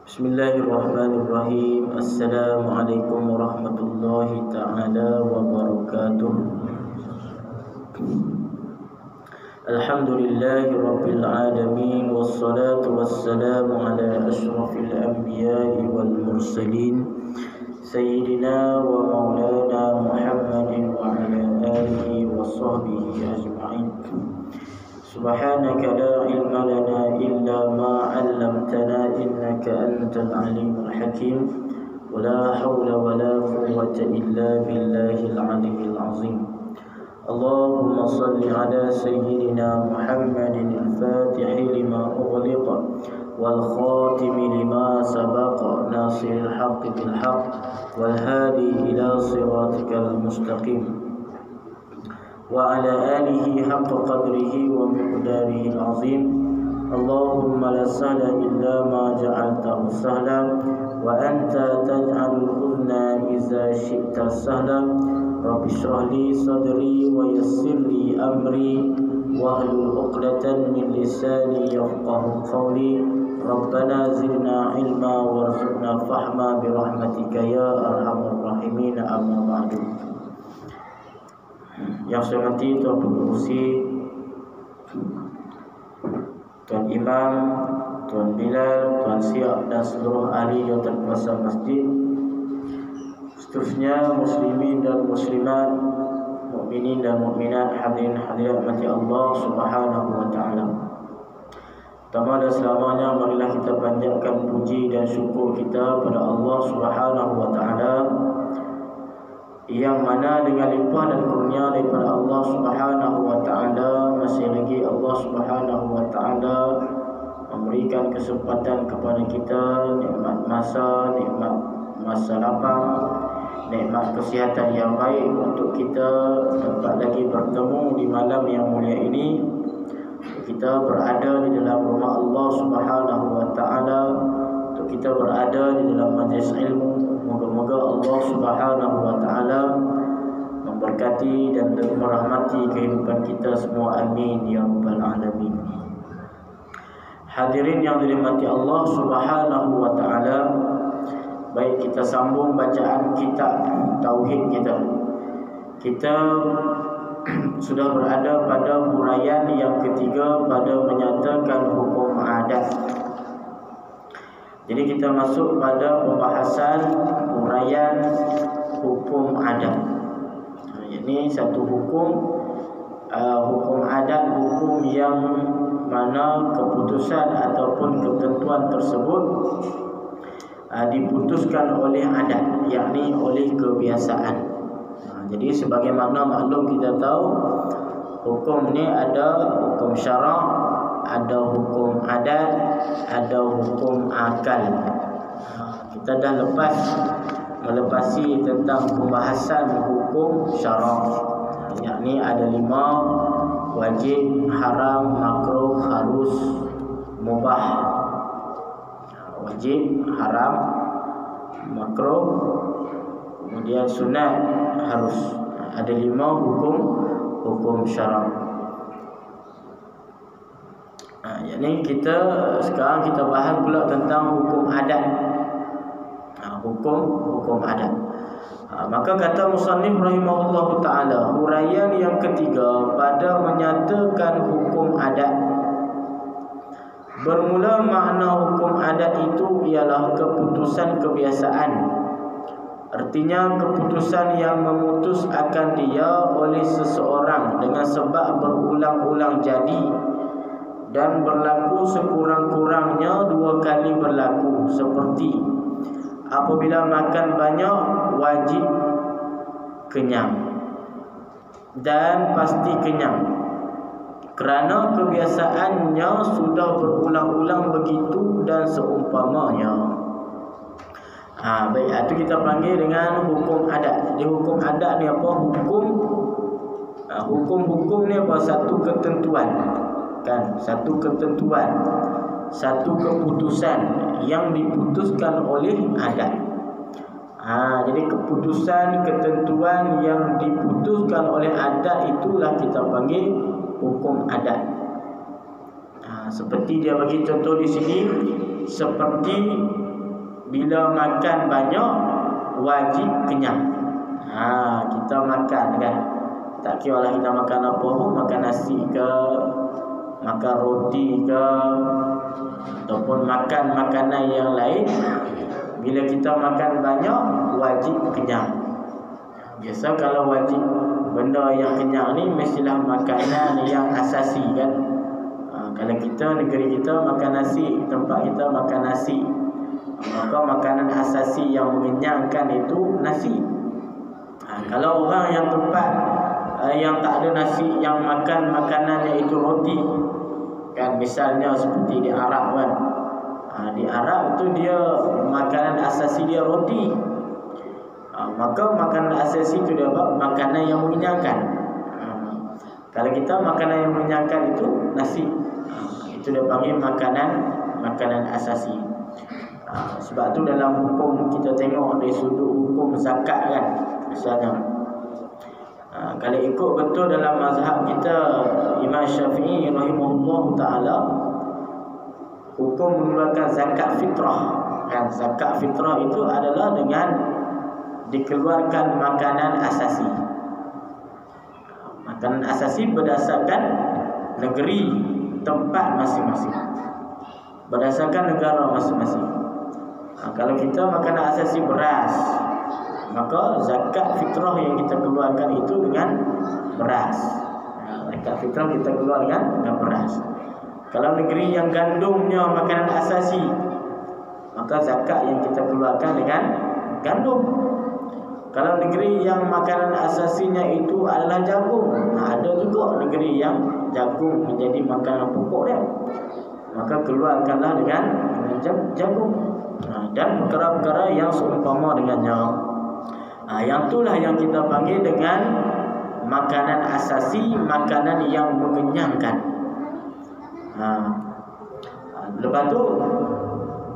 Bismillahirrahmanirrahim. Assalamualaikum warahmatullahi ta'ala wabarakatuh. Alhamdulillahi rabbil alamin. Wassalatu wassalamu ala ashrafil anbiya'i wal mursalin, Sayyidina wa maulana Muhammadin wa ala alihi wa sahbihi ajma'in. Subhanaka la ilma lana illa ma 'allamtana innaka antal alimul hakim. Wa la hawla wa la quwwata illa billahil aliyyil azim. Allahumma salli ala sayyidina Muhammadin al-fatihi lima ughliqa wal khatimi lima sabaqa nasiril haqqi bil haqq wal hadi ila siratikal mustaqim wa ala alihi haqqa qadrihi wa miqdarihi al-azim. Allahumma la sahla illa ma ja'altahu sahla wa anta taj'alul huzna idza syi'ta sahla. Rabbi shrah li sadri wa yassir li amri wahlul 'uqdatan min lisani yafqahu qawli. Rabbana zidna ilma warzuqna fahma bi rahmatika ya arhamar rahimin. Amma ba'du. Yang saya hormati Tuan Pengerusi, Tuan Imam, Tuan Bilal, Tuan Siap dan seluruh ahli jawatan kuasa masjid, seterusnya muslimin dan muslimat, mukminin dan mukminat, hadirin hadirat mati Allah Subhanahu wa taala. Pertama dan selamanya marilah kita panjatkan puji dan syukur kita pada Allah Subhanahu wa taala, yang mana dengan limpah dan kurnia daripada Allah Subhanahu wa taala masih lagi Allah Subhanahu wa taala memberikan kesempatan kepada kita nikmat masa lapang, nikmat kesihatan yang baik untuk kita dapat lagi bertemu di malam yang mulia ini. Kita berada di dalam rumah Allah Subhanahu wa taala, untuk kita berada di dalam majlis ilmu. Moga-moga Allah Subhanahu wa taala memberkati dan merahmati kehidupan kita semua. Amin ya rabbal alamin. Hadirin yang dirahmati Allah Subhanahu wa taala, baik kita sambung bacaan kitab tauhid kita. Kita sudah berada pada huraian yang ketiga pada menyatakan hukum adat. Jadi kita masuk pada pembahasan huraian hukum adat. Ini satu hukum adat, hukum yang mana keputusan ataupun ketentuan tersebut diputuskan oleh adat, yakni oleh kebiasaan. Jadi sebagaimana maklum kita tahu, hukum ni ada hukum syarak, ada hukum adat, ada hukum akal. Kita dah melepasi tentang pembahasan hukum syarak, yakni ada 5: wajib, haram, makruh, harus, mubah. Wajib, haram, makruh, kemudian sunat, harus. Ada 5 hukum syarak. Yakni sekarang kita bahas pula tentang hukum adat. Hukum adat. Maka kata musannif rahimahullahu taala, huraian yang ketiga pada menyatakan hukum adat. Bermula makna hukum adat itu ialah keputusan kebiasaan. Artinya keputusan yang memutus akan dia oleh seseorang dengan sebab berulang-ulang jadi dan berlaku sekurang-kurangnya 2 kali berlaku, seperti apabila makan banyak wajib kenyang dan pasti kenyang, kerana kebiasaannya sudah berulang-ulang begitu dan seumpamanya. Baik, itu kita panggil dengan hukum adat. Jadi hukum adat ni apa? Hukum ni apa? Satu ketentuan, kan? Satu ketentuan, satu keputusan yang diputuskan oleh adat. Jadi keputusan, ketentuan yang diputuskan oleh adat itulah kita panggil hukum adat. Seperti dia bagi contoh di sini, seperti bila makan banyak wajib kenyang. Kita makan kan, tak kira lah kita makan apa pun, makan nasi ke, makan roti ke, ataupun makan makanan yang lain, bila kita makan banyak wajib kenyang. Biasa kalau wajib benda yang kenyang ni mestilah makanan yang asasi kan. Kalau kita, negeri kita makan nasi, tempat kita makan nasi, maka makanan asasi yang mengenyangkan itu nasi. Kalau orang yang tempat yang tak ada nasi, yang makan makanannya itu roti kan, misalnya seperti di Arab kan, di Arab itu dia makanan asasi dia roti, maka makanan asasi itu dia makanan yang mengenyangkan. Kalau kita makanan yang mengenyangkan itu nasi, itu dia panggil makanan asasi. Sebab tu dalam hukum kita tengok dari sudut hukum zakat kan, misalnya kalau ikut betul dalam mazhab kita Imam Syafi'i rahimahullah ta'ala, hukum mengeluarkan zakat fitrah kan, zakat fitrah itu adalah dengan dikeluarkan makanan asasi. Makanan asasi berdasarkan negeri tempat masing-masing, berdasarkan negara masing-masing. Kalau kita makanan asasi beras, maka zakat fitrah yang kita keluarkan itu dengan beras. Zakat fitrah kita keluarkan dengan beras. Kalau negeri yang gandumnya makanan asasi, maka zakat yang kita keluarkan dengan gandum. Kalau negeri yang makanan asasinya itu adalah jagung, ada juga negeri yang jagung menjadi makanan pokok dia, maka keluarkanlah dengan jagung. Dan perkara-perkara yang seumpama dengannya, yang itulah yang kita panggil dengan makanan asasi, makanan yang mengenyangkan. Lepas tu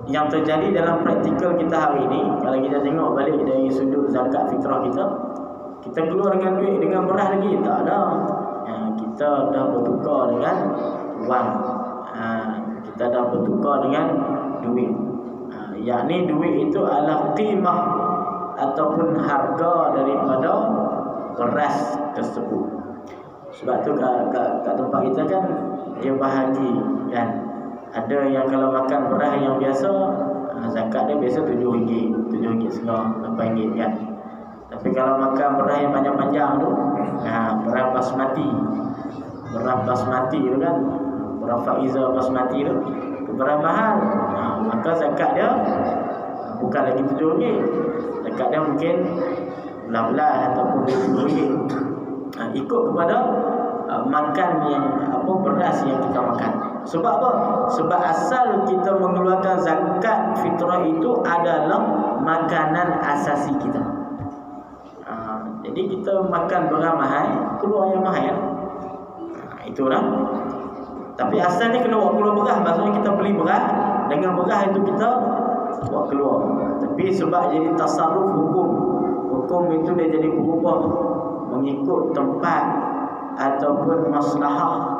yang terjadi dalam praktikal kita hari ini, kalau kita tengok balik dari sudut zakat fitrah kita keluarkan duit dengan beras lagi tak ada. Kita dah bertukar dengan wang, kita dah bertukar dengan duit. Yakni duit itu adalah qimah ataupun harga daripada beras tersebut. Sebab tu kat tempat kita kan dia bahagi kan. Ada yang kalau makan beras yang biasa, zakat dia biasa RM7, RM7.5, RM8 kan. Tapi kalau makan beras yang panjang-panjang tu, beras basmati tu kan, beras Faiza basmati tu, beras mahal. Maka zakat dia bukan lagi RM7, zakat dia mungkin 16 ataupun RM20. Ikut kepada makan yang beras yang kita makan. Sebab apa? Sebab asal kita mengeluarkan zakat fitrah itu adalah makanan asasi kita. Jadi kita makan beras mahal, keluar yang mahal. Itulah. Tapi asalnya kena buat keluar beras, maksudnya kita beli beras, dengan beras itu kita buat keluar. Tapi sebab jadi tasarruf hukum itu dia jadi berubah mengikut tempat ataupun maslahah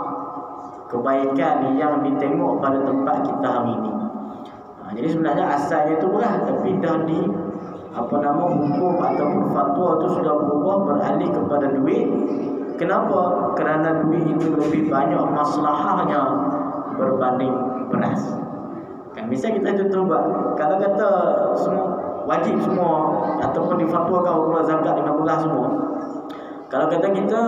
kebaikan yang ditengok pada tempat kita hari ini. Jadi sebenarnya asalnya itu beras, tapi dah di hukum ataupun fatwa itu sudah berubah beralih kepada duit. Kenapa? Kerana duit itu lebih banyak maslahahnya berbanding beras. Kan misal kita contoh buat, kalau kata semua wajib semua ataupun difatwakan keluar zakat dengan beras semua. Kalau kata kita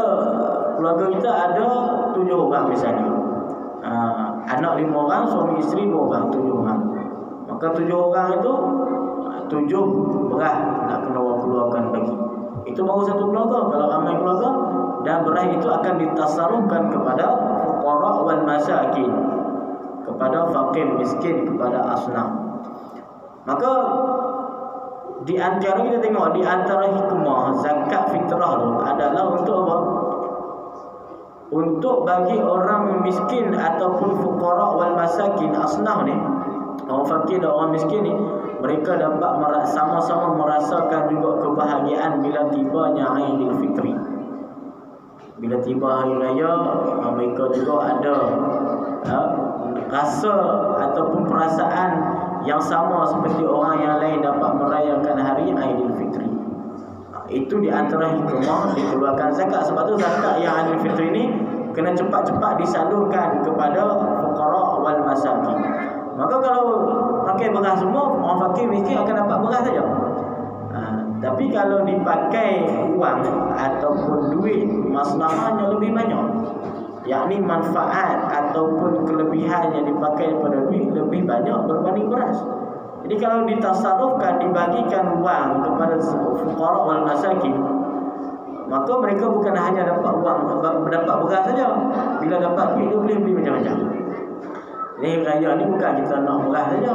keluarga kita ada 7 orang misalnya, anak 5 orang, suami isteri 2 orang, 7 orang. Maka 7 orang itu 7 beras nak kena keluarkan bagi. Itu baru satu keluarga. Kalau ramai keluarga, dan beras itu akan ditasarufkan kepada fuqara wal masakin, kepada fakir miskin, kepada asnaf. Maka di antara kita tengok, di antara hikmah zakat fitrah tu adalah untuk apa? Untuk bagi orang miskin ataupun fuqara wal masakin, asnaf ni, orang fakir dan orang miskin ni, mereka dapat sama-sama merasakan juga kebahagiaan bila tibanya Aidil Fitri. Bila tiba hari raya, mereka juga ada rasa ataupun perasaan yang sama seperti orang yang lain dapat merayakan hari Aidilfitri. Itu di antara hikmah dikeluarkan zakat. Sebab tu zakat yang Aidilfitri ini kena cepat-cepat disalurkan kepada fuqara wal masakin. Maka kalau pakai beras semua, orang fakir miskin akan dapat beras saja. Tapi kalau dipakai wang ataupun duit, masalahnya lebih banyak. Yakni manfaat ataupun kelebihan yang dipakai pada duit lebih banyak berbanding beras. Jadi kalau ditasarufkan, dibagikan wang kepada fuqara wal masakin, maka mereka bukan hanya dapat wang, dapat beras saja. Bila dapat duit, dia boleh beli macam-macam. Jadi raya ni bukan kita nak beras saja.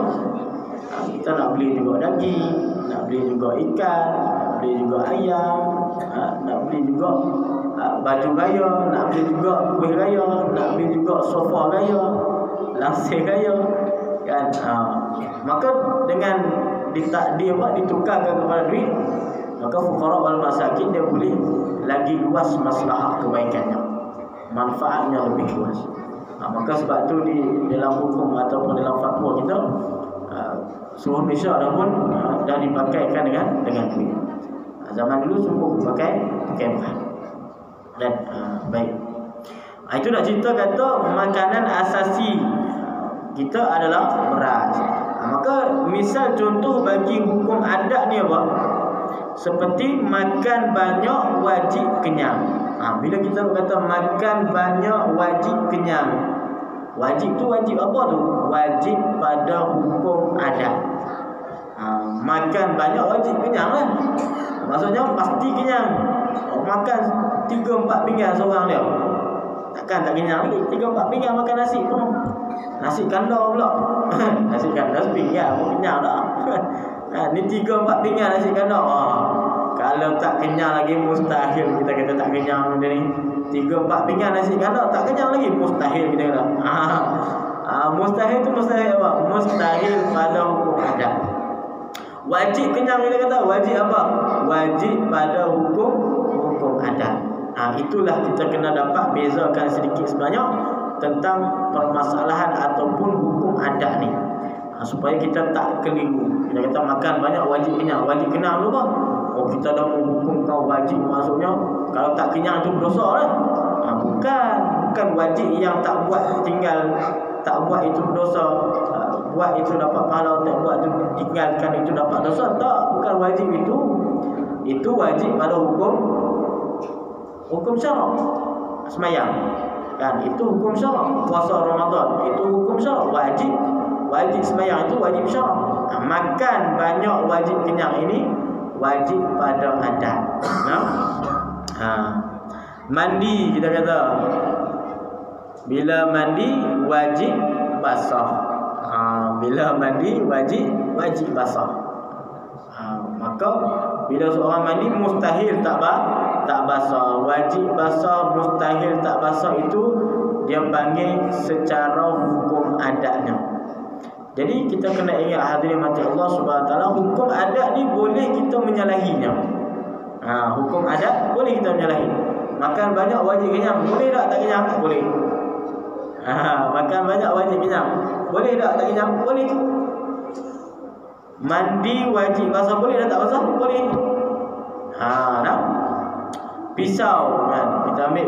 Kita nak beli juga daging, nak beli juga ikan, nak beli juga ayam, nak beli juga baju raya, nak beli juga kuih raya, nak beli juga sofa raya, langsir raya, kan? Maka dengan ditukarkan kepada duit, maka fuqara wal masakin dia boleh lagi luas maslahah kebaikannya, manfaatnya lebih luas. Maka sebab tu di dalam hukum ataupun dalam fatwa kita, seluruh Malaysia dah pun dah dipakaikan dengan duit. Zaman dulu sungguh pakai beras. Dan baik. Itu nak cerita kata makanan asasi kita adalah beras. Maka misal contoh bagi hukum adat ni apa? Seperti makan banyak wajib kenyang. Bila kita kata makan banyak wajib kenyang, wajib tu wajib apa tu? Wajib pada hukum adat. Makan banyak wajib kenyang lah. Maksudnya pasti kenyang. Makan 3-4 pinggan seorang dia, takkan tak kenyang lagi. 3-4 pinggan makan nasi pun. Nasi kandar pula. Nasi kandar sepinggan pun kenyang tak. Ni 3-4 pinggan nasi kandar. Kalau tak kenyang lagi, mustahil kita kata tak kenyang dia ni. 3-4 pinggan nasi kandar tak kenyang lagi, mustahil kita kata. Mustahil tu mustahil apa? Mustahil pada hukum adat. Wajib kenyang kita kata, wajib apa? Wajib pada hukum adat. Itulah kita kena dapat bezakan sedikit sebanyak tentang permasalahan ataupun hukum adat ni, supaya kita tak keliru. Kita kata makan banyak wajib kenyang. Wajib kenyang tu apa? Kita dah menghukum kau wajib, maksudnya kalau tak kenyang tu berdosa lah. Bukan wajib yang tak buat tinggal, tak buat itu berdosa, buat itu dapat pahala, tak buat itu tinggalkan itu dapat dosa. Tak, bukan wajib itu. Itu wajib pada hukum syarak. Semayang, kan, itu hukum syarak. Puasa Ramadan itu hukum syarak. Wajib semayang itu wajib syarak. Makan banyak wajib kenyang ini wajib pada adat. Mandi kita kata, bila mandi wajib basah. Bila mandi wajib basah. Maka bila seorang mandi mustahil tak basah. Wajib basah, mustahil tak basah, itu dia panggil secara hukum adatnya. Jadi kita kena ingat hadirin mati Allah Subhanahu Wa Taala, hukum adat ni boleh kita menyalahinya. Hukum adat boleh kita menyalahi. Makan banyak wajib kenyang, boleh tak kenyang? Boleh. Makan banyak wajib kenyang, boleh tak kenyang? Boleh. Mandi wajib basah, boleh tak basah? Boleh. Pisau, kan? Kita ambil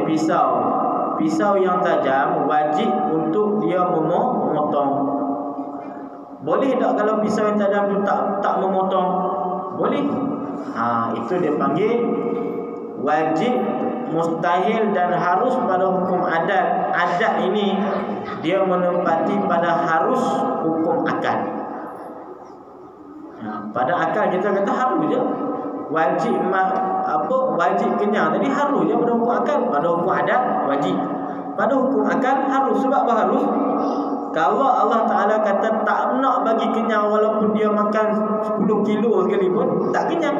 pisau yang tajam wajib untuk dia memotong. Boleh tak kalau pisau yang tajam tu tak memotong? Boleh. Itu dia panggil wajib, mustahil dan harus pada hukum adat. Adat ini dia menempati pada harus hukum akal. Pada akal kita kata harus je. Wajib wajib kenyang tadi harus je pada hukum akal. Pada hukum adat wajib. Pada hukum akal harus. Sebab apa harus? Kalau Allah Ta'ala kata tak nak bagi kenyang walaupun dia makan 10 kilo sekalipun, tak kenyang.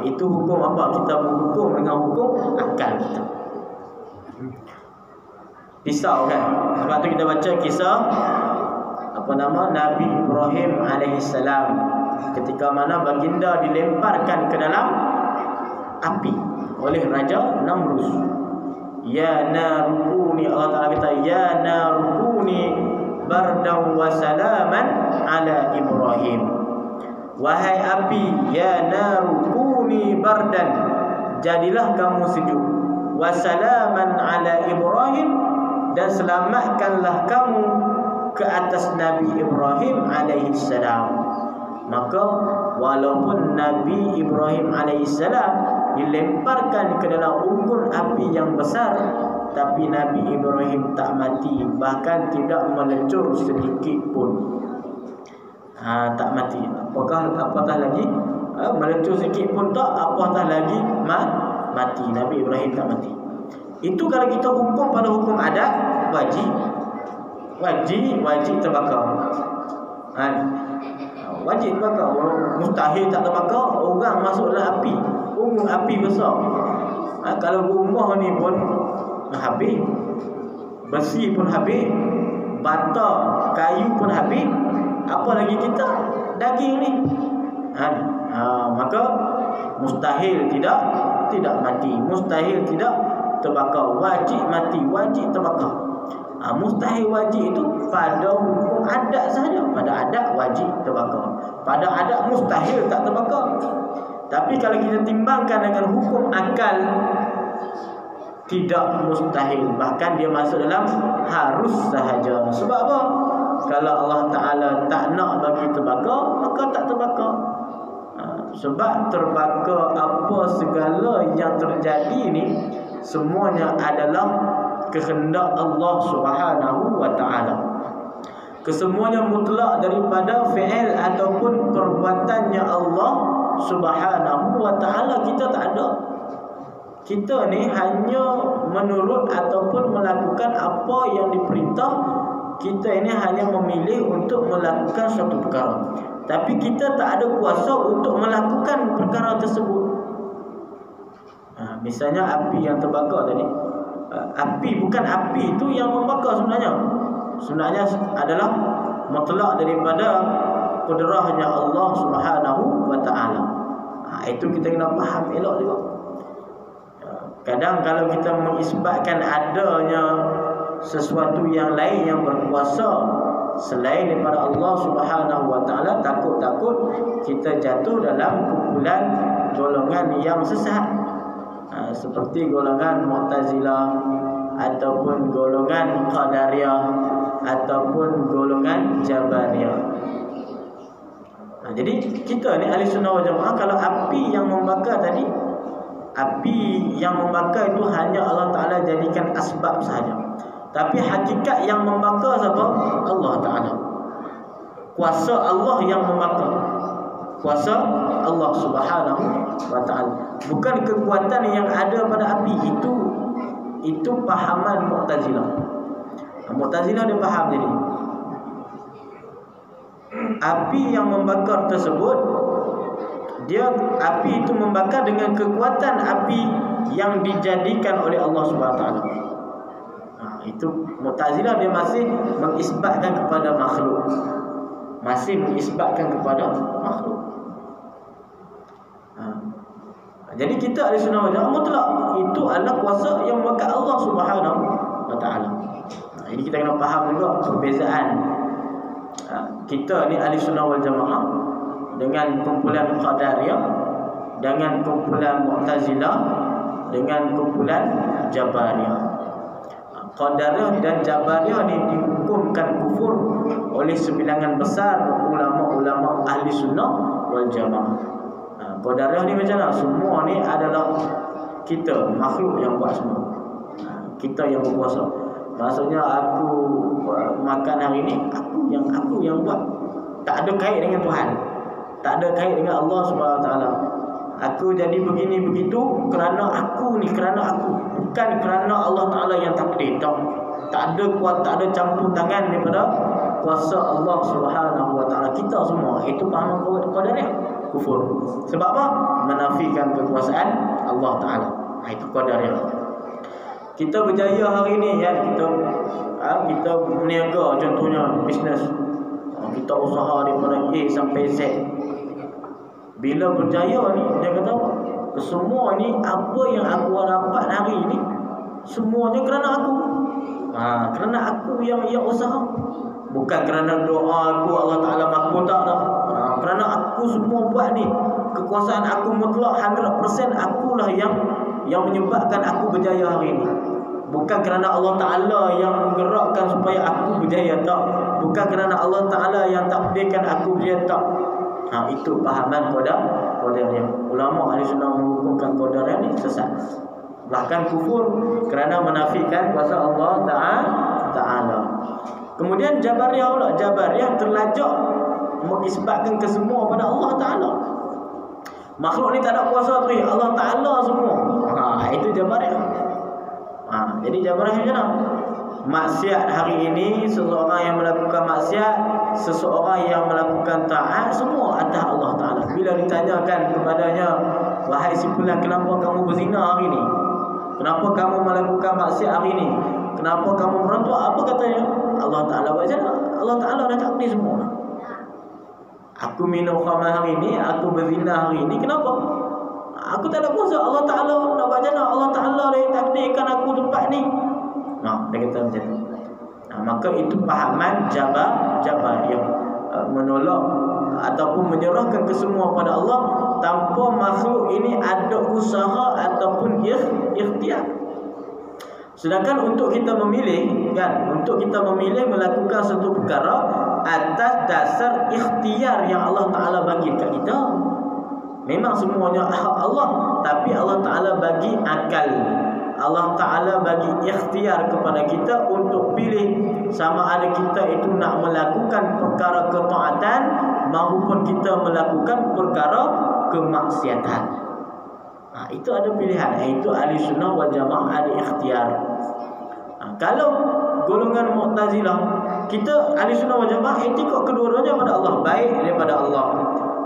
Itu hukum apa? Kita menghukum dengan hukum akal kita. Pisau, kan? Sebab tu kita baca kisah Nabi Ibrahim alaihissalam, ketika mana baginda dilemparkan ke dalam api oleh Raja Namrus. Ya narukuni, Allah Ta'ala kata ya narukuni bardan wa salaman ala Ibrahim. Wahai api, ya naru kuni bardan, jadilah kamu sejuk, wa salaman ala Ibrahim, dan selamatkanlah kamu ke atas Nabi Ibrahim alaihi salam. Maka walaupun Nabi Ibrahim alaihi salam dilemparkan ke dalam unggun api yang besar, tapi Nabi Ibrahim tak mati, bahkan tidak melecur sedikit pun. Tak mati. Apatah lagi melecur sedikit pun tak, apatah lagi mati. Nabi Ibrahim tak mati. Itu kalau kita hukum pada hukum adat, wajib terbakar. Wajib terbakar. Mustahil tak terbakar. Orang masuk dalam api, unggun api besar. Kalau rumah ni pun habis, besi pun habis, bata, kayu pun habis, apa lagi kita daging ni. Maka mustahil tidak mati, mustahil tidak terbakar. Wajib mati, wajib terbakar. Mustahil wajib itu pada hukum adat sahaja. Pada adat wajib terbakar, pada adat mustahil tak terbakar. Tapi kalau kita timbangkan dengan hukum akal, tidak mustahil, bahkan dia masuk dalam harus sahaja. Sebab apa? Kalau Allah Ta'ala tak nak bagi terbakar, maka tak terbakar. Sebab terbakar apa segala yang terjadi ni, semuanya adalah kehendak Allah Subhanahu wa Ta'ala. Kesemuanya mutlak daripada fi'il ataupun perbuatannya Allah Subhanahu wa Ta'ala. Kita tak ada. Kita ni hanya menurut ataupun melakukan apa yang diperintah. Kita ini hanya memilih untuk melakukan suatu perkara, tapi kita tak ada kuasa untuk melakukan perkara tersebut. Misalnya api yang terbakar tadi, api bukan api itu yang membakar sebenarnya. Sebenarnya adalah mutlak daripada kudrahnya Allah Subhanahu wa Ta'ala. Itu kita kena faham elok juga. Kadang kalau kita mengisbatkan adanya sesuatu yang lain yang berkuasa selain daripada Allah Subhanahu wa Ta'ala, takut-takut kita jatuh dalam kumpulan golongan yang sesat, seperti golongan Mu'tazilah ataupun golongan Qadariyah ataupun golongan Jabariyah. Jadi kita ni ahli sunnah wal jamaah, kalau api yang membakar tadi, api yang membakar itu hanya Allah Ta'ala jadikan asbab sahaja. Tapi hakikat yang membakar siapa? Allah Ta'ala. Kuasa Allah yang membakar, kuasa Allah Subhanahu wa Ta'ala, bukan kekuatan yang ada pada api. Itu pahaman Mu'tazilah. Mu'tazilah dia faham jadi api yang membakar tersebut, api itu membakar dengan kekuatan api yang dijadikan oleh Allah Subhanahu wa Ta'ala. Itu Mu'tazilah, dia masih mengisbatkan kepada makhluk, masih mengisbatkan kepada makhluk. Jadi kita ahli sunnah wal jamaah mutlak itu adalah kuasa yang membakar Allah Subhanahu wa Ta'ala. Ini kita kena faham juga perbezaan kita ni ahli sunnah wal jamaah dengan kumpulan Qadariyah, dengan kumpulan Mu'tazilah, dengan kumpulan Jabariyah. Qadariyah dan Jabariyah ni dihukumkan kufur oleh sebilangan besar ulama-ulama ahli sunnah wal jamaah. Qadariyah ni macam mana? Semua ni adalah kita, makhluk yang buat semua. Kita yang berkuasa. Maksudnya aku makan hari ni, aku yang buat. Tak ada kait dengan Tuhan, tak ada kait dengan Allah Subhanahu wa Ta'ala. Aku jadi begini begitu kerana aku ni, kerana aku, bukan kerana Allah Ta'ala yang takdir. Tak ada kuat, tak ada campur tangan daripada kuasa Allah Subhanahu wa Ta'ala. Kita semua itu paham Qadariyah kufur. Sebab apa? Menafikan kekuasaan Allah Ta'ala. Itu Qadariyah. Kita berjaya hari ni ya, kita berniaga, contohnya bisnes, kita usaha daripada A sampai Z. Bila berjaya ni, dia kata apa? Semua ni apa yang aku dapat hari ni, semuanya kerana aku. Kerana aku yang usaha. Bukan kerana doa aku Allah Ta'ala makbul, tak dah. Kerana aku semua buat ni, kekuasaan aku mutlak 100%, akulah yang menyebabkan aku berjaya hari ini. Bukan kerana Allah Ta'ala yang menggerakkan supaya aku berjaya, tak. Bukan kerana Allah Ta'ala yang takdirkan aku berjaya, tak. Itu pahaman qadariyah. Ulama ahli sunnah menghukumkan qadariyah ni sesat, bahkan kufur, kerana menafikan kuasa Allah Ta'ala. Kemudian Jabariyah pula. Jabariyah terlajak mengisbatkan kesemua pada Allah Ta'ala. Makhluk ni tak ada kuasa tu, Allah Ta'ala semua. Itu Jabariyah. Jadi Jabariyah macam mana? Maksiat hari ini, seseorang yang melakukan maksiat, seseorang yang melakukan taat, semua atas Allah Ta'ala. Bila ditanyakan kepadanya, wahai si fulan, kenapa kamu berzina hari ini? Kenapa kamu melakukan maksiat hari ini? Kenapa kamu merontok? Apa katanya? Allah Ta'ala buat macam mana? Allah Ta'ala dah takdir semua. Aku minum khamar hari ini, aku berzina hari ini, kenapa? Aku tak ada kuasa. Allah Ta'ala nak buat macam mana? Allah Ta'ala dah takdirkan aku tempat ni. Dia kata macam tu. Maka itu pahaman Jabariyah, menolak ataupun menyerahkan kesemua pada Allah tanpa makhluk ini ada usaha ataupun ikhtiar. Sedangkan untuk kita memilih, untuk kita memilih melakukan satu perkara atas dasar ikhtiar yang Allah Ta'ala bagi kat kita. Memang semuanya hak Allah, tapi Allah Ta'ala bagi akal, Allah Ta'ala bagi ikhtiar kepada kita untuk pilih sama ada kita itu nak melakukan perkara ketaatan maupun kita melakukan perkara kemaksiatan. Itu ada pilihan. Itu ahli sunnah wal jamaah ada ikhtiar. Kalau golongan Mu'tazilah, kita ahli sunnah wal jamaah etikad kedua-duanya pada Allah. Baik daripada Allah,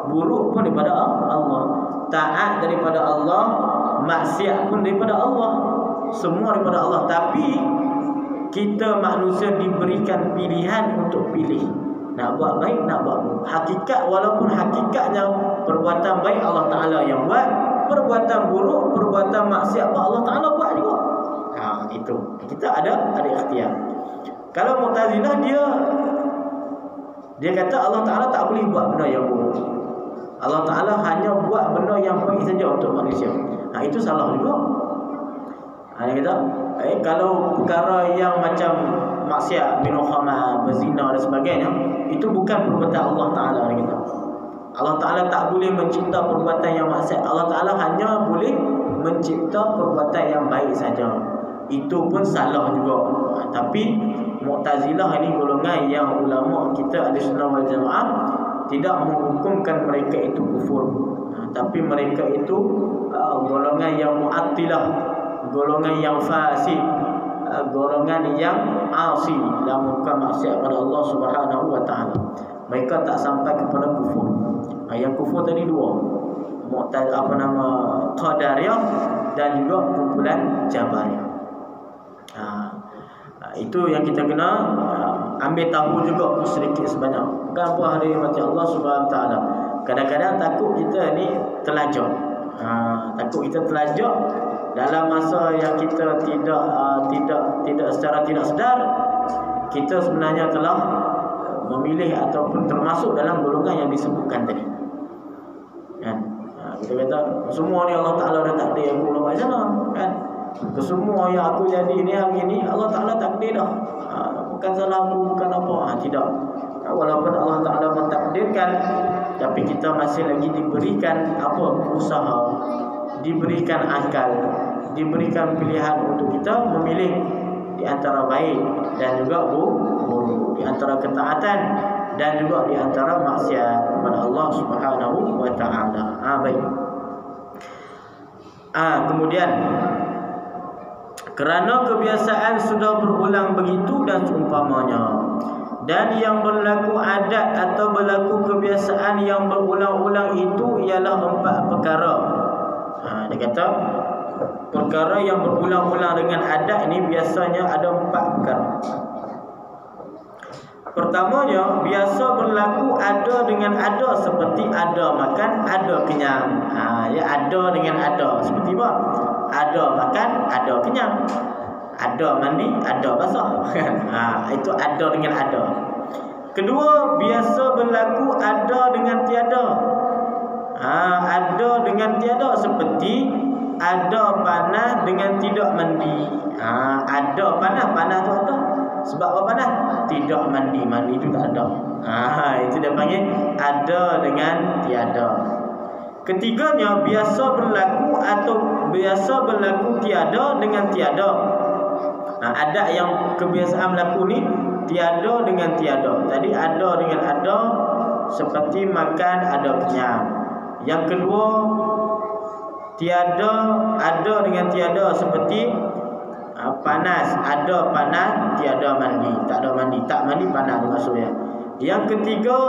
buruk pun daripada Allah, taat daripada Allah, maksiat pun daripada Allah, semua daripada Allah. Tapi kita manusia diberikan pilihan untuk pilih nak buat baik, nak buat buruk. Hakikat, walaupun hakikatnya perbuatan baik Allah Ta'ala yang buat, perbuatan buruk, perbuatan maksiat Allah Ta'ala buat juga. Itu kita ada ikhtiar. Kalau Mu'tazilah, dia kata Allah Ta'ala tak boleh buat benda yang buruk, Allah Ta'ala hanya buat benda yang baik saja untuk manusia. Itu salah juga. Dia kata kalau perkara yang macam maksiat, minum khamar, berzina dan sebagainya, itu bukan perbuatan Allah Ta'ala. Dia kata Allah Ta'ala tak boleh mencipta perbuatan yang maksiat. Allah Ta'ala hanya boleh mencipta perbuatan yang baik saja. Itu pun salah juga. Tapi Mu'tazilah ini golongan yang ulama kita ahli sunnah wal jamaah tidak menghukumkan mereka itu kufur, tapi mereka itu golongan yang mu'attilah, golongan yang fasik, golongan yang asi dalam melakukan maksiat pada Allah Subhanahu wa Ta'ala. Mereka tak sampai kepada kufur. Yang kufur tadi dua, Qadariyah dan juga kumpulan Jabariyah. Itu yang kita kena ambil tahu juga sedikit sebanyak. Bukan apa hari mati Allah Subhanahu wa Ta'ala. Kadang-kadang takut kita ni terlajak. Takut kita terlajak dalam masa yang kita tidak secara tidak sedar, kita sebenarnya telah memilih ataupun termasuk dalam golongan yang disebutkan tadi. Kita kata semua ni Allah Ta'ala dah takdir aku lah macam mana, kan? Kesemua yang aku jadi ni hari ni Allah Ta'ala takdir dah. Bukan salah aku, bukan apa. Tidak. Walaupun Allah Ta'ala mentakdirkan, tapi kita masih lagi diberikan usaha, diberikan akal, diberikan pilihan untuk kita memilih di antara baik dan juga buruk, di antara ketaatan dan juga di antara maksiat kepada Allah Subhanahu wa Ta'ala. Baik. Kemudian kerana kebiasaan sudah berulang begitu dan seumpamanya, dan yang berlaku adat atau berlaku kebiasaan yang berulang-ulang itu ialah 4 perkara. Dia kata perkara yang berulang-ulang dengan adat ini biasanya ada 4 perkara. Pertamanya, biasa berlaku ada dengan ada, seperti ada makan, ada kenyang. Ada dengan ada. Seperti apa? Ada makan, ada kenyang. Ada mandi, ada basah. Itu ada dengan ada. Kedua, biasa berlaku ada dengan tiada. Ada dengan tiada, seperti ada panas dengan tidak mandi. Ada panas tu ada. Sebab apa panas? Tidak mandi. Mandi itu tak ada. Itu dia panggil ada dengan tiada. Ketiganya, biasa berlaku atau biasa berlaku tiada dengan tiada. Ada yang kebiasaan berlaku ni tiada dengan tiada. Tadi ada dengan ada, seperti makan ada kenyang. Yang kedua, tiada ada dengan tiada, seperti panas ada panas, tiada mandi, tak ada mandi, tak mandi panas maksudnya. Yang ketiga,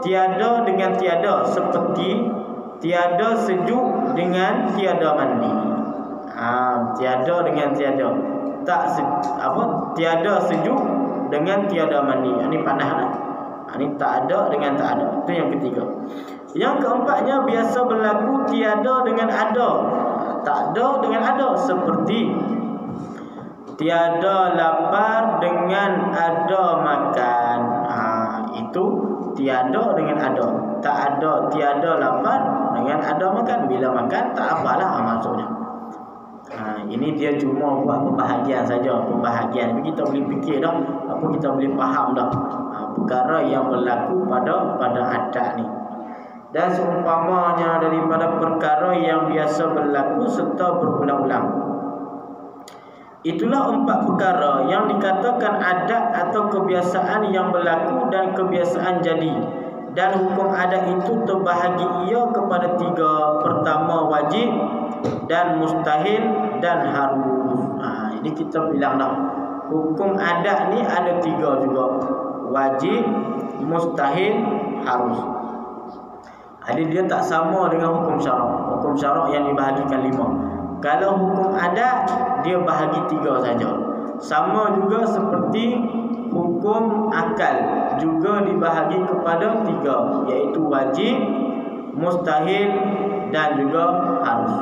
tiada dengan tiada, seperti tiada sejuk dengan tiada mandi. Tiada dengan tiada, tiada sejuk dengan tiada mandi. Ini panas lah. Ini tak ada dengan tak ada. Itu yang ketiga. Yang keempatnya, biasa berlaku tiada dengan ada, tak ada dengan ada, seperti tiada lapar dengan ada makan. Itu tiada dengan ada. Tak ada, tiada lapar dengan ada makan. Bila makan tak apalah maksudnya. Ini dia cuma buat pembahagian saja, pembahagian. Tapi kita boleh fikir dah, apa kita boleh faham dah perkara yang berlaku pada adat ni. Dan seumpamanya daripada perkara yang biasa berlaku serta berulang-ulang. Itulah 4 perkara yang dikatakan adat atau kebiasaan yang berlaku dan kebiasaan jadi. Dan hukum adat itu terbahagi ia kepada 3. Pertama, wajib, dan mustahil, dan harus. Ini kita bilang dah, hukum adat ni ada 3 juga. Wajib, mustahil, harus. Jadi dia tak sama dengan hukum syarak. Hukum syarak yang dibahagikan 5. Kalau hukum adat, dia bahagi 3 saja. Sama juga seperti hukum akal, juga dibahagi kepada 3, iaitu wajib, mustahil, dan juga harus.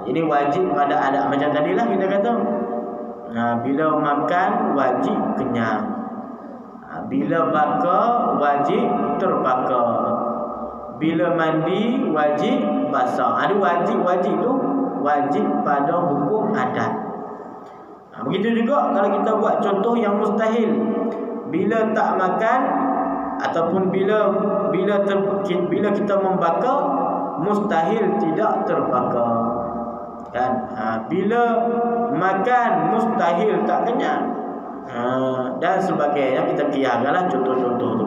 Ini wajib pada adat macam tadilah kita kata. Bila makan wajib kenyang. Bila bakar wajib terbakar. Bila mandi wajib basah. Ada wajib tu wajib pada hukum adat. Begitu juga kalau kita buat contoh yang mustahil. Bila tak makan ataupun bila kita membakar, mustahil tidak terbakar. Kan? Bila makan mustahil tak kenyang. Dan sebagainya, kita kiaskanlah contoh-contoh tu.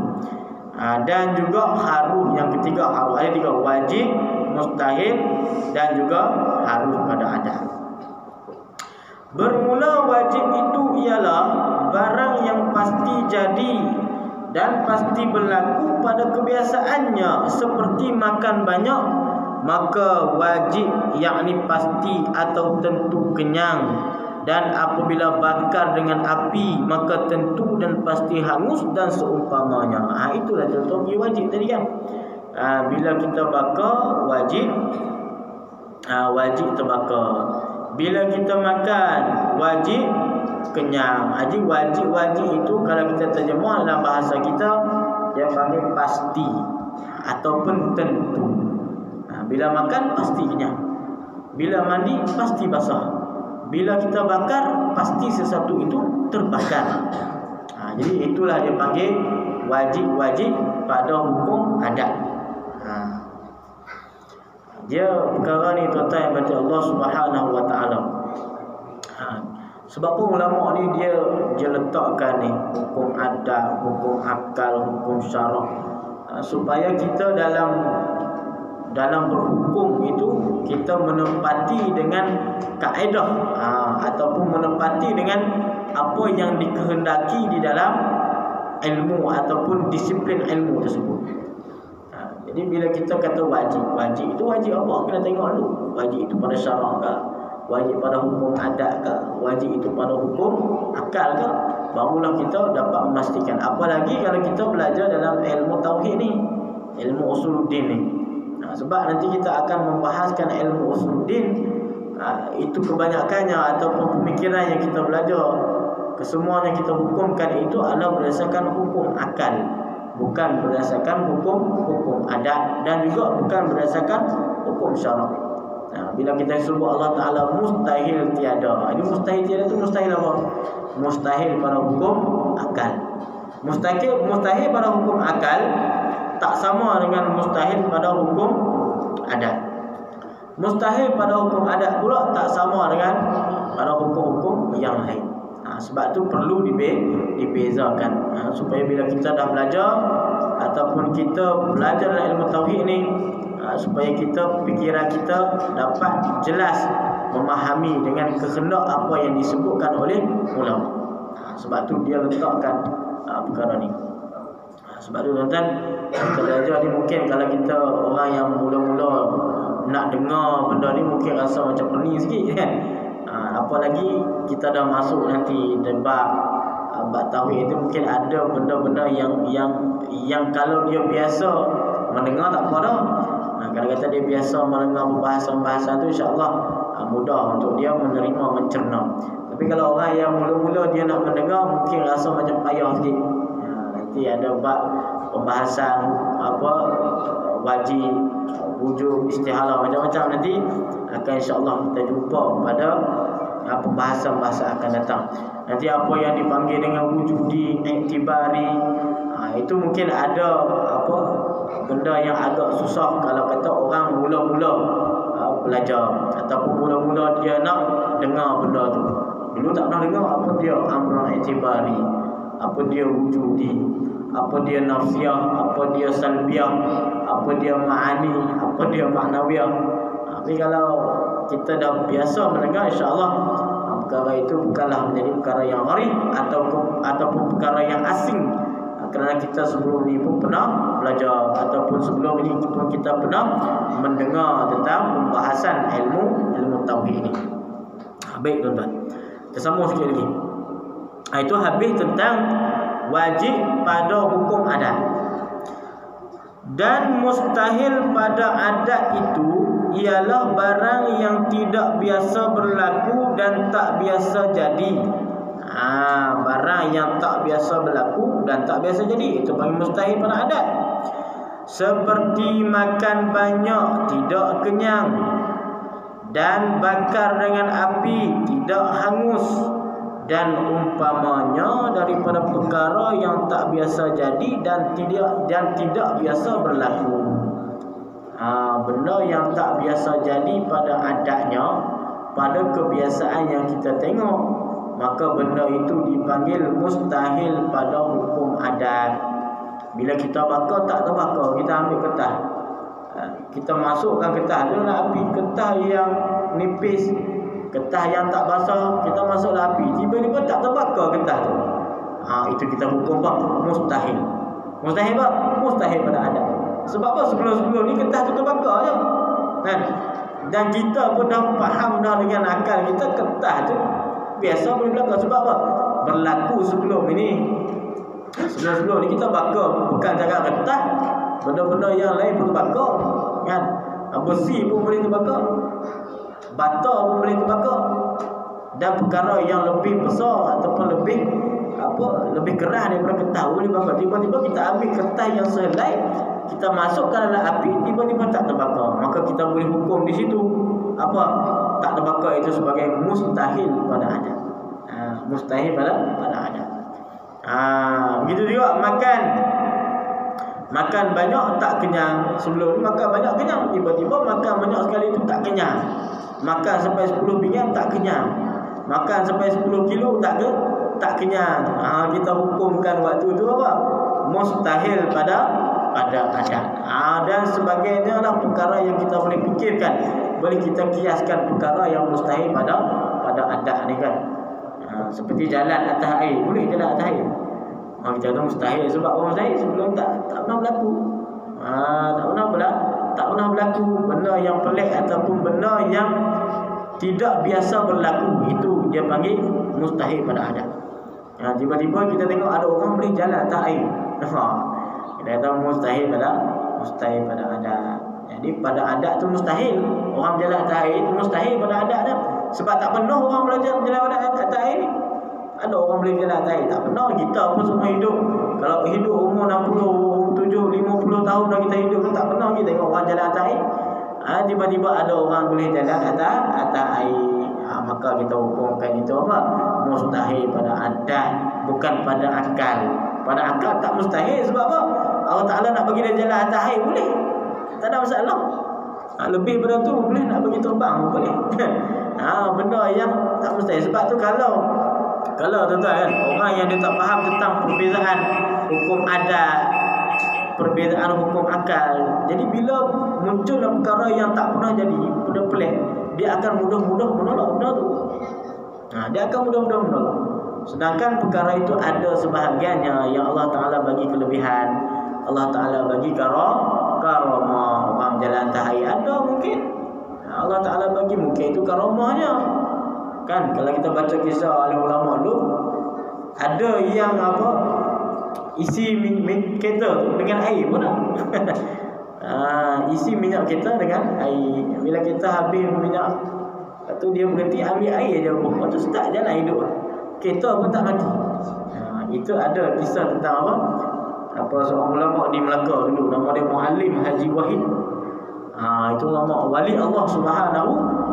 Dan juga harus, yang ketiga harus. Ada 3, wajib, mustahil, dan juga harus pada adat. Bermula wajib itu ialah barang yang pasti jadi dan pasti berlaku pada kebiasaannya, seperti makan banyak, maka wajib, yakni pasti atau tentu kenyang. Dan apabila bakar dengan api, maka tentu dan pasti hangus dan seumpamanya. Itulah contoh wajib tadi kan. Bila kita bakar wajib, wajib terbakar. Bila kita makan wajib kenyang. Jadi wajib itu kalau kita terjemah dalam bahasa kita, dia panggil pasti ataupun tentu. Bila makan pasti kenyang. Bila mandi pasti basah. Bila kita bakar, pasti sesuatu itu terbakar. Jadi itulah dia panggil wajib pada hukum adat. Dia perkara ni tuan-tuan yang berkata Allah Subhanahu Wa Taala. Sebab pun ulama ni dia letakkan ni hukum adat, hukum akal, hukum syarak, supaya kita dalam berhukum itu kita menempati dengan kaedah ataupun menempati dengan apa yang dikehendaki di dalam ilmu ataupun disiplin ilmu tersebut. Jadi bila kita kata wajib itu wajib apa? Kena tengok dulu. Wajib itu pada syarak ke? Wajib pada hukum adat ke? Wajib itu pada hukum akal ke? Barulah kita dapat memastikan. Apalagi kalau kita belajar dalam ilmu tauhid ni, ilmu usuluddin ni. Sebab nanti kita akan membahaskan ilmu usuluddin, itu kebanyakannya ataupun pemikiran yang kita belajar kesemuanya kita hukumkan itu adalah berdasarkan hukum akal, bukan berdasarkan hukum adat, dan juga bukan berdasarkan hukum syarak. Bila kita sebut Allah Ta'ala mustahil tiada, ini mustahil tiada itu mustahil apa? Mustahil pada hukum akal. Mustahil pada hukum akal tak sama dengan mustahil pada hukum adat. Mustahil pada hukum adat pula tak sama dengan pada hukum-hukum yang lain. Sebab tu perlu dibezakan, supaya bila kita dah belajar ataupun kita belajar dalam ilmu tauhid ni, supaya fikiran kita dapat jelas memahami dengan kehendak apa yang disebutkan oleh ulama. Sebab tu dia letakkan perkara ni. Sebab tu tuan-tuan, kita belajar ni mungkin kalau kita orang yang mula-mula nak dengar benda ni mungkin rasa macam pening sikit kan. Apalagi kita dah masuk nanti debat tauhid itu, mungkin ada benda-benda yang kalau dia biasa mendengar tak apa dah. Kalau kata dia biasa mendengar pembahasan-pembahasan tu, insya-Allah mudah untuk dia menerima, mencerna. Tapi kalau orang yang mula-mula dia nak mendengar, mungkin rasa macam payah sikit. Nanti ada bab pembahasan wajib, wujub, istihalah, macam-macam nanti akan insya-Allah kita jumpa pada pembahasan-pembahasan akan datang. Nanti apa yang dipanggil dengan wujudi, iktibari, itu mungkin ada benda yang agak susah kalau kata orang mula-mula belajar ataupun mula-mula dia nak dengar benda tu. Dulu tak pernah dengar apa dia amrun iktibari, apa dia wujudi, apa dia nafsiyah, apa dia salbiyah, apa dia ma'ani, apa dia maknawiyah. Tapi kalau kita dah biasa mendengar, insya-Allah perkara itu bukanlah menjadi perkara yang gharib ataupun perkara yang asing, kerana kita sebelum ini pun pernah belajar ataupun sebelum ini pun kita pernah mendengar tentang pembahasan ilmu tauhid ini. Baik tuan-tuan, kita sambung sikit lagi. Itu habis tentang wajib pada hukum adat. Dan mustahil pada adat itu ialah barang yang tidak biasa berlaku dan tak biasa jadi. Barang yang tak biasa berlaku dan tak biasa jadi, itu panggil mustahil pada adat. Seperti makan banyak tidak kenyang, dan bakar dengan api tidak hangus, dan umpamanya daripada perkara yang tak biasa jadi dan tidak biasa berlaku. Benda yang tak biasa jadi pada adatnya, pada kebiasaan yang kita tengok, maka benda itu dipanggil mustahil pada hukum adat. Bila kita bakar tak terbakar, kita ambil getah, kita masukkan getah dalam api, getah yang nipis, getah yang tak basah, kita masuk dalam api, tiba-tiba tak terbakar getah tu. Itu kita hukum mustahil. Mustahil apa? Mustahil pada adat. Sebab apa? Sebelum-sebelum ni getah tu terbakar je kan? Dan kita pun dah faham dah dengan akal kita, getah tu biasa boleh berlaku. Sebab apa? Berlaku sebelum ini. Sebelum-sebelum ni kita bakar, bukan cakap getah, benda-benda yang lain pun terbakar kan? Besi pun boleh terbakar, bata pun boleh terbakar, dan perkara yang lebih besar ataupun lebih keras daripada getah boleh bakar. Tiba-tiba kita ambil getah yang sehelai, kita masukkan dalam api, tiba-tiba tak terbakar, maka kita boleh hukum di situ tak terbakar itu sebagai mustahil pada adat. Mustahil pada adat. Begitu juga makan banyak tak kenyang. Sebelum ni makan banyak kenyang, tiba-tiba makan banyak sekali itu tak kenyang. Makan sampai 10 pinggan tak kenyang, makan sampai 10 kilo tak kenyang. Kita hukumkan waktu itu mustahil pada adat. Dan sebagainya lah perkara yang kita boleh fikirkan, boleh kita kiaskan perkara yang mustahil pada adat ni kan. Seperti jalan atas air, boleh jalan atas air. Kita tahu mustahil. Sebab apa mustahil? Sebelum tak pernah berlaku. Tak pernah berlaku benda yang pelik ataupun benda yang tidak biasa berlaku, itu dia panggil mustahil pada adat. Tiba-tiba kita tengok ada orang boleh jalan atas air, kita kata mustahil pada adat. Jadi pada adat tu mustahil. Orang berjalan atas air itu mustahil pada adat dah. Sebab tak penuh orang belajar berjalan atas air ni. Ada orang boleh jalan atas air. Tak pernah. Kita pun semua hidup. Kalau hidup umur 60, 50 tahun dah kita hidup, tak pernah kita tengok orang jalan atas air. Tiba-tiba ada orang boleh jalan atas air. Maka kita hukumkan itu apa? Mustahil pada adat, bukan pada akal. Pada akal tak mustahil. Sebab apa? Allah Ta'ala nak bagi dia jalan atas air, boleh. Tak ada masalah. Lebih pada tu boleh nak bagi terbang, boleh. Benda yang tak mustahil. Sebab tu kalau tuan-tuan kan, orang yang dia tak faham tentang perbezaan hukum adat, perbezaan hukum akal, jadi bila muncul perkara yang tak pernah jadi, benda pelik, dia akan mudah-mudah menolak benda tu. Dia akan mudah-mudah menolak. Sedangkan perkara itu ada sebahagiannya yang Allah Ta'ala bagi kelebihan, Allah Ta'ala bagi karamah. Orang jalan atas air ada mungkin, Allah Ta'ala bagi mungkin itu karamahnya. Kan kalau kita baca kisah oleh ulama dulu, ada yang isi kereta dengan air pun isi minyak kereta dengan air. Bila kita habis minyak, lepas tu dia berhenti ambil air je, lepas tu start jalan hidup, kereta pun tak mati. Itu ada kisah tentang seorang ulama di Melaka dulu, nama dia Muallim Haji Wahid. Itu ulama wali Allah Subhanahu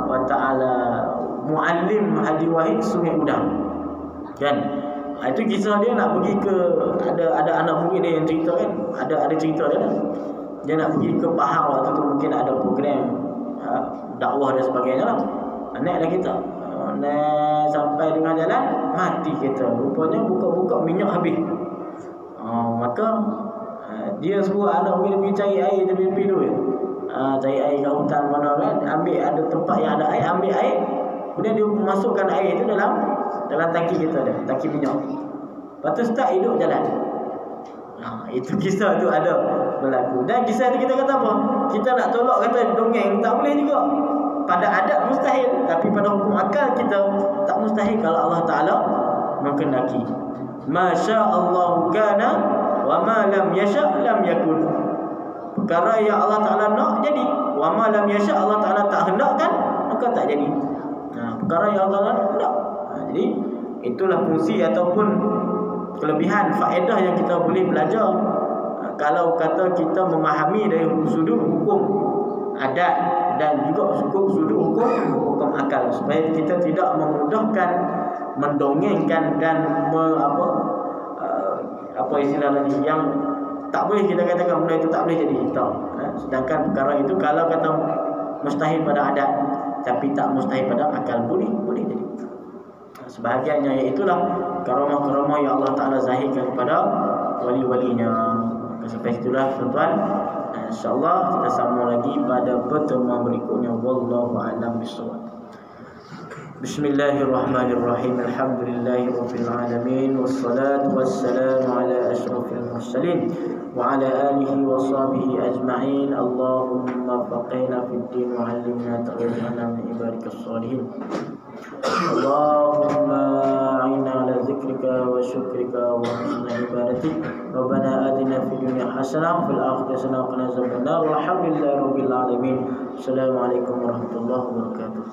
wa Ta'ala. Muallim Haji Wahid Sungai Udang. Kan? Itu kisah dia nak pergi ke, ada anak murid dia yang cerita kan, ada cerita dia lah. Dia nak pergi ke Pahang waktu tu, mungkin ada program dakwah dan sebagainya lah. Naiklah kita, naik sampai dengan jalan, mati kereta. Rupanya buka-buka minyak habis. Maka dia suruh anak murid dia pergi cari air tepi-tepi tu. Cari air kat hutan mana kan, ambil ada tempat yang ada air, ambil air. Kemudian dia masukkan air itu dalam tangki kita dia, tangki minyak. Lepas tu start hidup jalan. Itu kisah tu ada berlaku. Dan kisah tu kita kata apa? Kita nak tolak kata dongeng, tak boleh juga. Pada adat mustahil, tapi pada hukum akal kita tak mustahil kalau Allah Ta'ala menghendaki. Masya Allah kana wa ma lam yasha lam yakun. Perkara yang Allah Ta'ala nak jadi, wa ma lam yasha Allah Ta'ala tak hendakkan, maka tak jadi. Perkara yang Allah Ta'ala nak. Jadi itulah fungsi ataupun kelebihan faedah yang kita boleh belajar kalau kata kita memahami dari sudut hukum adat dan juga sudut hukum akal, supaya kita tidak memudahkan, mendongengkan dan apa istilah lagi yang tak boleh kita katakan benda itu tak boleh jadi. Sedangkan perkara itu kalau kata mustahil pada adat tapi tak mustahil pada akal, boleh jadi. Sebahagiannya iaitulah karamah-karamah yang Allah Ta'ala zahirkan kepada wali-walinya. Sampai situlah tuan-tuan, insyaAllah kita sambung lagi pada pertemuan berikutnya. Wallahu a'lam bishawab. Bismillahirrahmanirrahim. Alhamdulillahirabbil alamin, wassalatu wassalamu ala asyrafil mursalin wa ala alihi wa sahbihi ajma'in. Allahumma faqihna fid din wa 'allimna ta'wilana min ibadikas salihin. Allahumma a'inna ala zikrika wa syukrika wa husni ibadatik. Rabbana atina fid dunya hasanah fil akhirati hasanah wa qina adzabannar. Walhamdulillahirabbil alamin. Assalamualaikum warahmatullahi wabarakatuh.